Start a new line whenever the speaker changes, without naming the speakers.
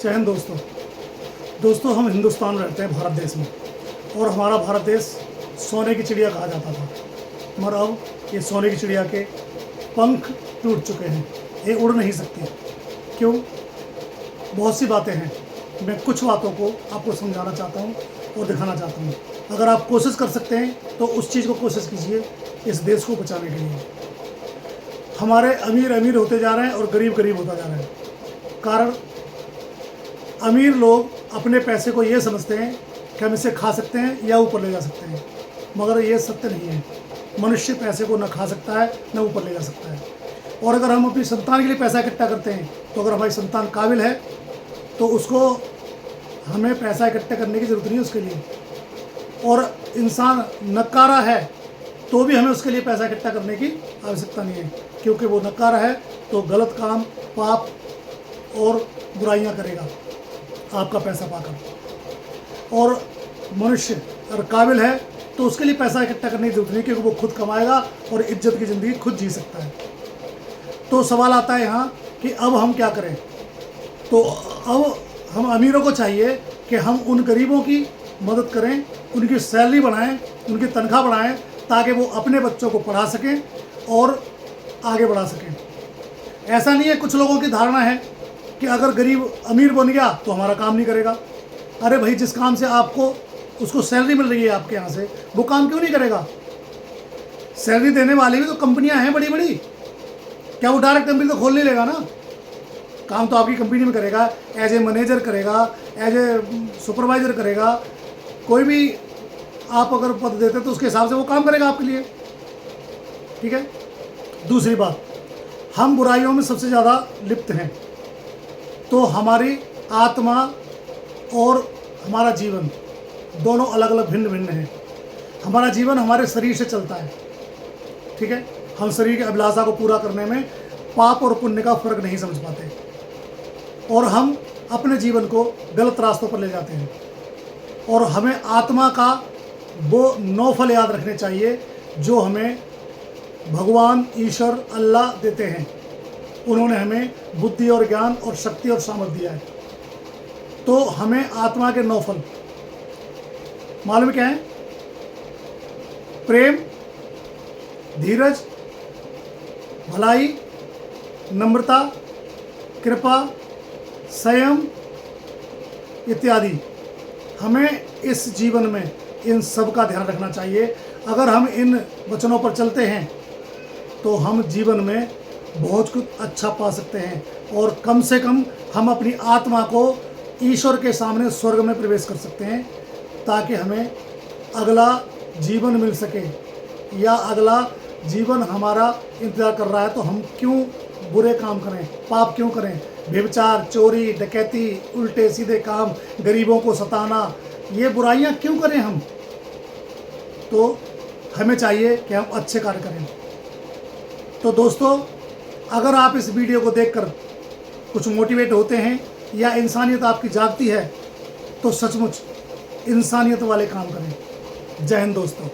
जय हिंद दोस्तों हम हिंदुस्तान में रहते हैं, भारत देश में। और हमारा भारत देश सोने की चिड़िया कहा जाता था, मगर अब ये सोने की चिड़िया के पंख टूट चुके हैं, ये उड़ नहीं सकती। क्यों? बहुत सी बातें हैं। मैं कुछ बातों को आपको समझाना चाहता हूँ और दिखाना चाहता हूँ। अगर आप कोशिश कर सकते हैं तो उस चीज़ को कोशिश कीजिए, इस देश को बचाने के लिए। हमारे अमीर अमीर होते जा रहे हैं और गरीब गरीब होता जा रहा है। कारण अमीर लोग अपने पैसे को ये समझते हैं कि हम इसे खा सकते हैं या ऊपर ले जा सकते हैं, मगर ये सत्य नहीं है। मनुष्य पैसे को न खा सकता है न ऊपर ले जा सकता है। और अगर हम अपनी संतान के लिए पैसा इकट्ठा करते हैं तो अगर हमारी संतान काबिल है तो उसको हमें पैसा इकट्ठा करने की ज़रूरत नहीं है उसके लिए। और इंसान नकारा है तो भी हमें उसके लिए पैसा इकट्ठा करने की आवश्यकता नहीं है, क्योंकि वो नकारा है तो गलत काम, पाप और बुराइयां करेगा आपका पैसा पाकर। और मनुष्य अगर काबिल है तो उसके लिए पैसा इकट्ठा करने की जरूरत नहीं, क्योंकि वो खुद कमाएगा और इज्जत की ज़िंदगी खुद जी सकता है। तो सवाल आता है यहाँ कि अब हम क्या करें। तो अब हम अमीरों को चाहिए कि हम उन गरीबों की मदद करें, उनकी सैलरी बढ़ाएं, उनकी तनख्वाह बढ़ाएं, ताकि वो अपने बच्चों को पढ़ा सकें और आगे बढ़ा सकें। ऐसा नहीं है, कुछ लोगों की धारणा है कि अगर गरीब अमीर बन गया तो हमारा काम नहीं करेगा। अरे भाई, जिस काम से आपको उसको सैलरी मिल रही है आपके यहाँ से, वो काम क्यों नहीं करेगा? सैलरी देने वाली भी तो कंपनियां हैं बड़ी बड़ी, क्या वो डायरेक्ट कंपनी तो खोल नहीं लेगा ना? काम तो आपकी कंपनी में करेगा, एज ए मैनेजर करेगा, एज ए सुपरवाइजर करेगा। कोई भी आप अगर पद देते तो उसके हिसाब से वो काम करेगा आपके लिए। ठीक है। दूसरी बात, हम बुराइयों में सबसे ज़्यादा लिप्त हैं। तो हमारी आत्मा और हमारा जीवन दोनों अलग अलग भिन्न भिन्न हैं। हमारा जीवन हमारे शरीर से चलता है। ठीक है। हम शरीर की अभिलाषा को पूरा करने में पाप और पुण्य का फर्क नहीं समझ पाते और हम अपने जीवन को गलत रास्तों पर ले जाते हैं। और हमें आत्मा का वो 9 फल याद रखने चाहिए जो हमें भगवान, ईश्वर, अल्लाह देते हैं। उन्होंने हमें बुद्धि और ज्ञान और शक्ति और सामर्थ्य दिया है। तो हमें आत्मा के 9 फल मालूम क्या है? प्रेम, धीरज, भलाई, नम्रता, कृपा, संयम इत्यादि। हमें इस जीवन में इन सब का ध्यान रखना चाहिए। अगर हम इन वचनों पर चलते हैं तो हम जीवन में बहुत कुछ अच्छा पा सकते हैं और कम से कम हम अपनी आत्मा को ईश्वर के सामने स्वर्ग में प्रवेश कर सकते हैं, ताकि हमें अगला जीवन मिल सके। या अगला जीवन हमारा इंतज़ार कर रहा है तो हम क्यों बुरे काम करें, पाप क्यों करें? व्यभिचार, चोरी, डकैती, उल्टे सीधे काम, गरीबों को सताना, ये बुराइयां क्यों करें हम? तो हमें चाहिए कि हम अच्छे कार्य करें। तो दोस्तों, अगर आप इस वीडियो को देखकर कुछ मोटिवेट होते हैं या इंसानियत आपकी जागती है तो सचमुच इंसानियत वाले काम करें। जय हिंद दोस्तों।